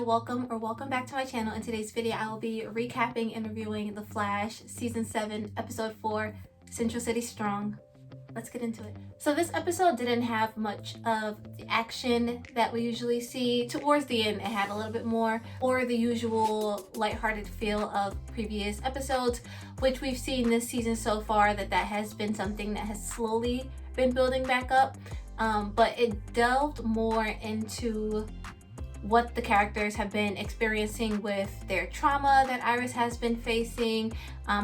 welcome back to my channel. In today's video, I will be recapping and reviewing The Flash Season 7, Episode 4, Central City Strong. Let's get into it. So this episode didn't have much of the action that we usually see. Towards the end, it had a little bit more, or the usual lighthearted feel of previous episodes, which we've seen this season so far that has been something that has slowly been building back up. But it delved more into what the characters have been experiencing with their trauma that Iris has been facing.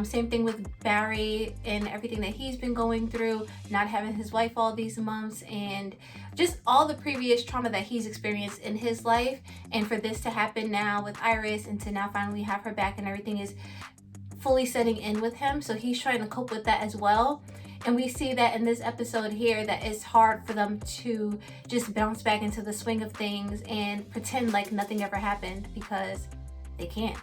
Same thing with Barry and everything that he's been going through, not having his wife all these months, and just all the previous trauma that he's experienced in his life. And for this to happen now with Iris, and to now finally have her back, and everything is fully setting in with him, so he's trying to cope with that as well. And we see that in this episode here, that it's hard for them to just bounce back into the swing of things and pretend like nothing ever happened, because they can't.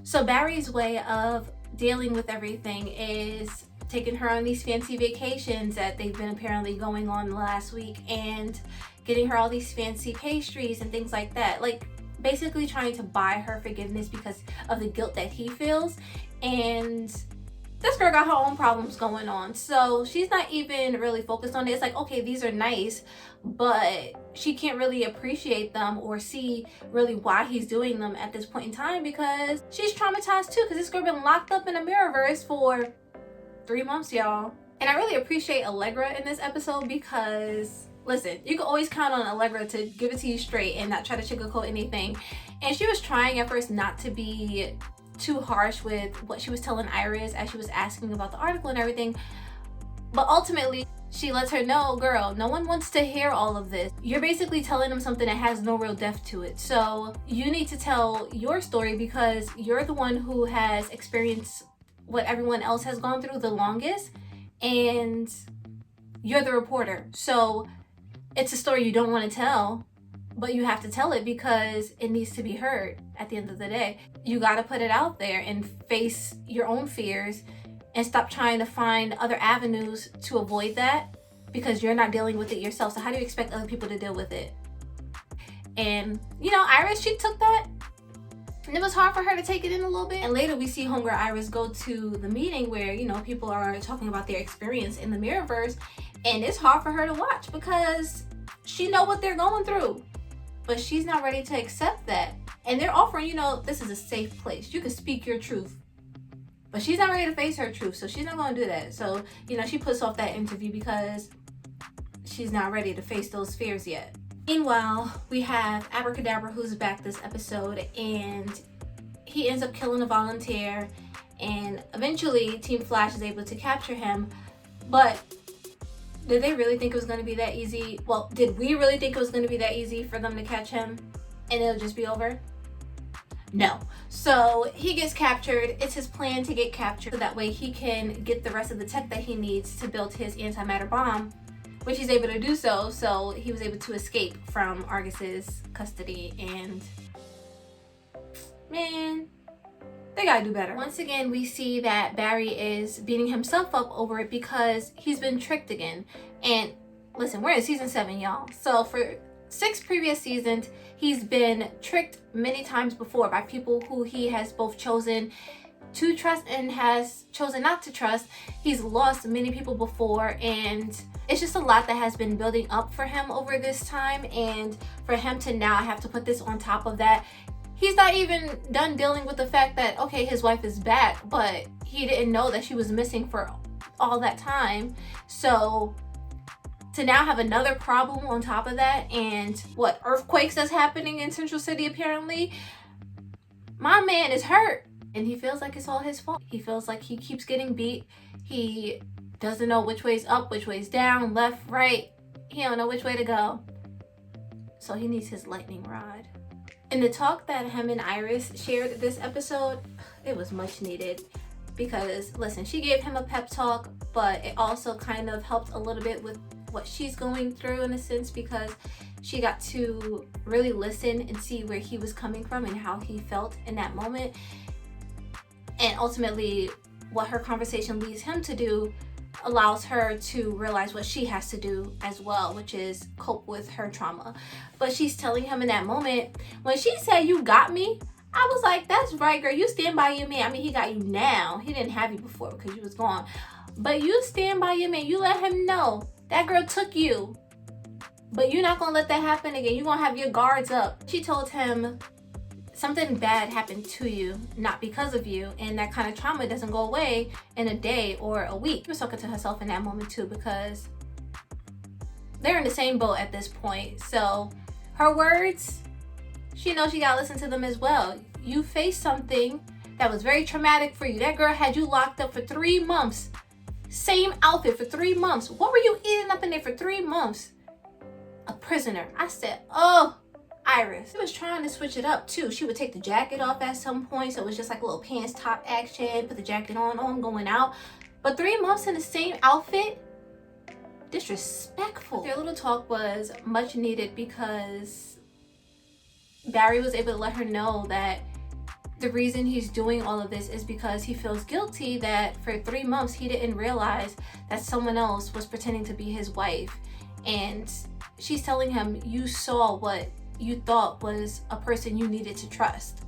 So Barry's way of dealing with everything is taking her on these fancy vacations that they've been apparently going on last week, and getting her all these fancy pastries and things like that. Like basically trying to buy her forgiveness because of the guilt that he feels. And this girl got her own problems going on, so she's not even really focused on it. It's like, okay, these are nice, but she can't really appreciate them or see really why he's doing them at this point in time, because she's traumatized too, because this girl been locked up in a Mirrorverse for 3 months, y'all. And I really appreciate Allegra in this episode, because listen, you can always count on Allegra to give it to you straight and not try to sugarcoat anything. And she was trying at first not to be too harsh with what she was telling Iris as she was asking about the article and everything, but ultimately she lets her know, girl, no one wants to hear all of this. You're basically telling them something that has no real depth to it, so you need to tell your story, because you're the one who has experienced what everyone else has gone through the longest, and you're the reporter, so it's a story you don't want to tell, but you have to tell it because it needs to be heard. At the end of the day, you got to put it out there and face your own fears, and stop trying to find other avenues to avoid that, because you're not dealing with it yourself. So how do you expect other people to deal with it? And you know, Iris, she took that, and it was hard for her to take it in a little bit. And later we see homegirl Iris go to the meeting where, you know, people are talking about their experience in the Mirrorverse, and it's hard for her to watch because she know what they're going through, but she's not ready to accept that. And they're offering, you know, this is a safe place, you can speak your truth, but she's not ready to face her truth, so she's not going to do that. So, you know, she puts off that interview because she's not ready to face those fears yet. Meanwhile, we have Abracadabra, who's back this episode, and he ends up killing a volunteer, and eventually Team Flash is able to capture him. But did they really think it was going to be that easy? Well, did we really think it was going to be that easy for them to catch him and it'll just be over? No. So he gets captured. It's his plan to get captured so that way he can get the rest of the tech that he needs to build his antimatter bomb, which he's able to do so. So he was able to escape from Argus's custody, and man, they gotta do better. Once again, we see that Barry is beating himself up over it because he's been tricked again. And listen, we're in season 7, y'all. So for 6 previous seasons, he's been tricked many times before by people who he has both chosen to trust and has chosen not to trust. He's lost many people before, and it's just a lot that has been building up for him over this time. And for him to now have to put this on top of that, he's not even done dealing with the fact that, okay, his wife is back, but he didn't know that she was missing for all that time. So to now have another problem on top of that, and what, earthquakes that's happening in Central City apparently, my man is hurt, and he feels like it's all his fault. He feels like he keeps getting beat. He doesn't know which way's up, which way's down, left, right. He don't know which way to go. So he needs his lightning rod. And the talk that him and Iris shared this episode, it was much needed, because listen, she gave him a pep talk, but it also kind of helped a little bit with what she's going through in a sense, because she got to really listen and see where he was coming from and how he felt in that moment. And ultimately what her conversation leads him to do allows her to realize what she has to do as well, which is cope with her trauma. But she's telling him in that moment, when she said, "You got me," I was like, that's right, girl. You stand by your man. I mean, he got you now. He didn't have you before because you was gone. But you stand by your man. You let him know that girl took you. But you're not going to let that happen again. You're going to have your guards up. She told him something bad happened to you, not because of you. And that kind of trauma doesn't go away in a day or a week. She was talking to herself in that moment too, because they're in the same boat at this point. So her words, she knows she gotta listen to them as well. You faced something that was very traumatic for you. That girl had you locked up for 3 months. Same outfit for 3 months. What were you eating up in there for 3 months? A prisoner. I said, oh, Iris. She was trying to switch it up too. She would take the jacket off at some point, so it was just like a little pants top action. Put the jacket on. Oh, I'm going out. But 3 months in the same outfit? Disrespectful. Their little talk was much needed because Barry was able to let her know that the reason he's doing all of this is because he feels guilty that for 3 months he didn't realize that someone else was pretending to be his wife. And she's telling him, you saw what you thought was a person you needed to trust,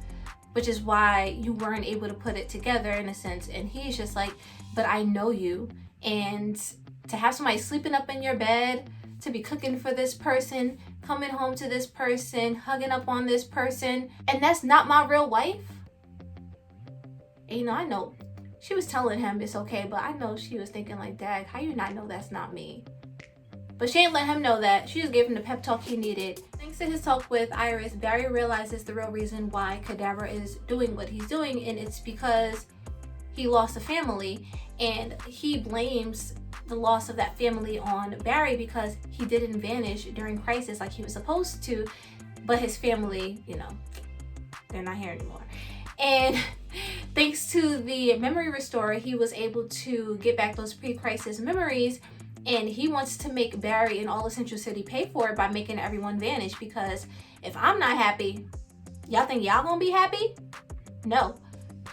which is why you weren't able to put it together in a sense. And he's just like, but I know you. And to have somebody sleeping up in your bed, to be cooking for this person, coming home to this person, hugging up on this person, and that's not my real wife? And, you know, I know she was telling him it's okay, but I know she was thinking like, Dad, how you not know that's not me? But she ain't let him know that. She just gave him the pep talk he needed. Thanks to his talk with Iris, Barry realizes the real reason why Kadabra is doing what he's doing, and it's because he lost a family, and he blames the loss of that family on Barry because he didn't vanish during crisis like he was supposed to, but his family, you know, they're not here anymore. And thanks to the memory restorer, he was able to get back those pre-crisis memories, and he wants to make Barry and all of Central City pay for it by making everyone vanish, because if I'm not happy, y'all think y'all gonna be happy? No.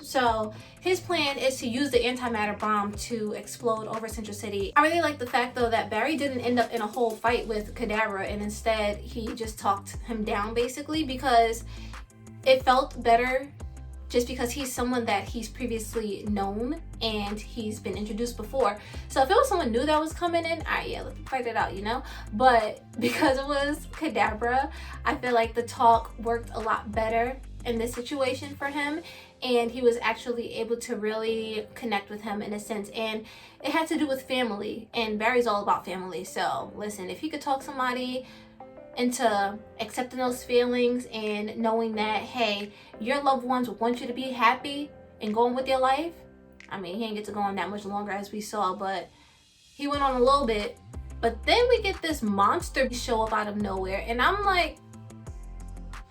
So his plan is to use the antimatter bomb to explode over Central City. I really like the fact though that Barry didn't end up in a whole fight with Kadabra, and instead he just talked him down basically, because it felt better just because he's someone that he's previously known and he's been introduced before. So if it was someone new that was coming in, all right, yeah, let's fight it out, you know? But because it was Kadabra, I feel like the talk worked a lot better in this situation for him, and he was actually able to really connect with him in a sense. And it had to do with family, and Barry's all about family. So listen, if he could talk somebody into accepting those feelings and knowing that, hey, your loved ones want you to be happy and going with your life. I mean, he didn't get to go on that much longer as we saw, but he went on a little bit. But then we get this monster show up out of nowhere, and I'm like,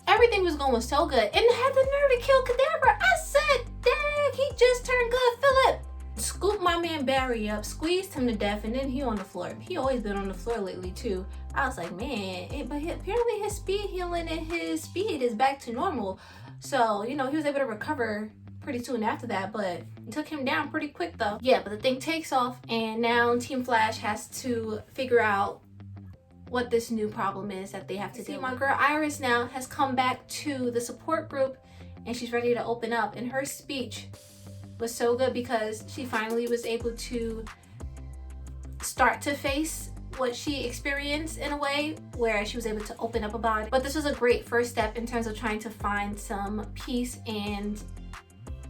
everything was going so good, and had the nerve to kill Kadabra. I said, dang, he just turned good, Philip. Scooped my man Barry up, squeezed him to death, and then he on the floor. He always been on the floor lately too. I was like, man, apparently his speed healing and his speed is back to normal. So, you know, he was able to recover pretty soon after that, but it took him down pretty quick though. Yeah, but the thing takes off, and now Team Flash has to figure out what this new problem is that they have to deal with. My girl Iris now has come back to the support group, and she's ready to open up, and her speech was so good because she finally was able to start to face what she experienced in a way where she was able to open up about it. But this was a great first step in terms of trying to find some peace and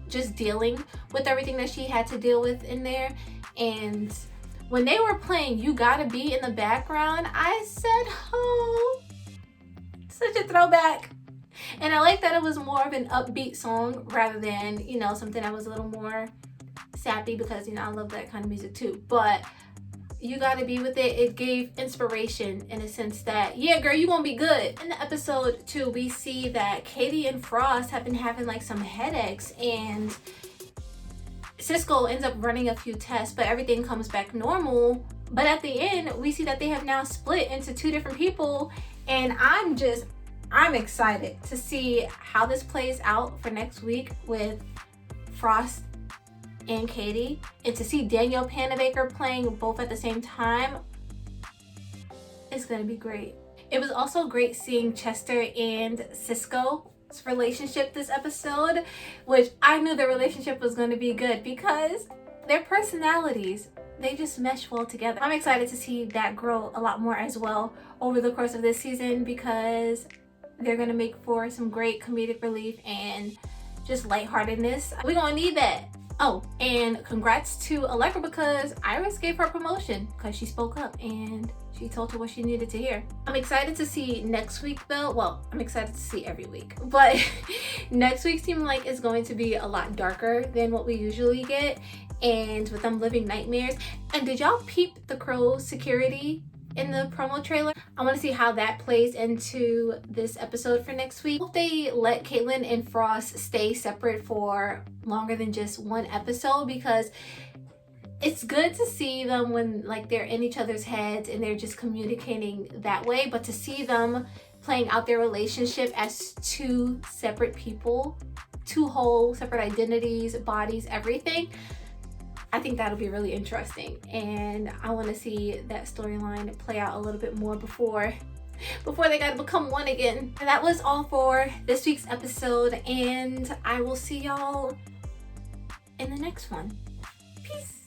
just dealing with everything that she had to deal with in there. And when they were playing You Gotta Be in the background, I said, oh, such a throwback. And I like that it was more of an upbeat song rather than, you know, something that was a little more sappy, because, you know, I love that kind of music too. But You Gotta Be with it, it gave inspiration in a sense that, yeah, girl, you gonna be good. In the episode 2, we see that Katie and Frost have been having like some headaches, and Cisco ends up running a few tests, but everything comes back normal. But at the end, we see that they have now split into 2 different people, and I'm excited to see how this plays out for next week with Frost and Katie, and to see Danielle Panabaker playing both at the same time, it's gonna be great. It was also great seeing Chester and Cisco's relationship this episode, which I knew their relationship was going to be good because their personalities, they just mesh well together. I'm excited to see that grow a lot more as well over the course of this season because they're going to make for some great comedic relief and just lightheartedness. We're going to need that. Oh, and congrats to Allegra because Iris gave her promotion because she spoke up and she told her what she needed to hear. I'm excited to see next week though. Well, I'm excited to see every week, but next week seems like it's going to be a lot darker than what we usually get, and with them living nightmares. And did y'all peep the Crow security in the promo trailer? I want to see how that plays into this episode for next week. I hope they let Caitlin and Frost stay separate for longer than just one episode, because it's good to see them when like they're in each other's heads and they're just communicating that way, but to see them playing out their relationship as two separate people, two whole separate identities, bodies, everything, I think that'll be really interesting, and I want to see that storyline play out a little bit more before they gotta become one again. And that was all for this week's episode, and I will see y'all in the next one. Peace.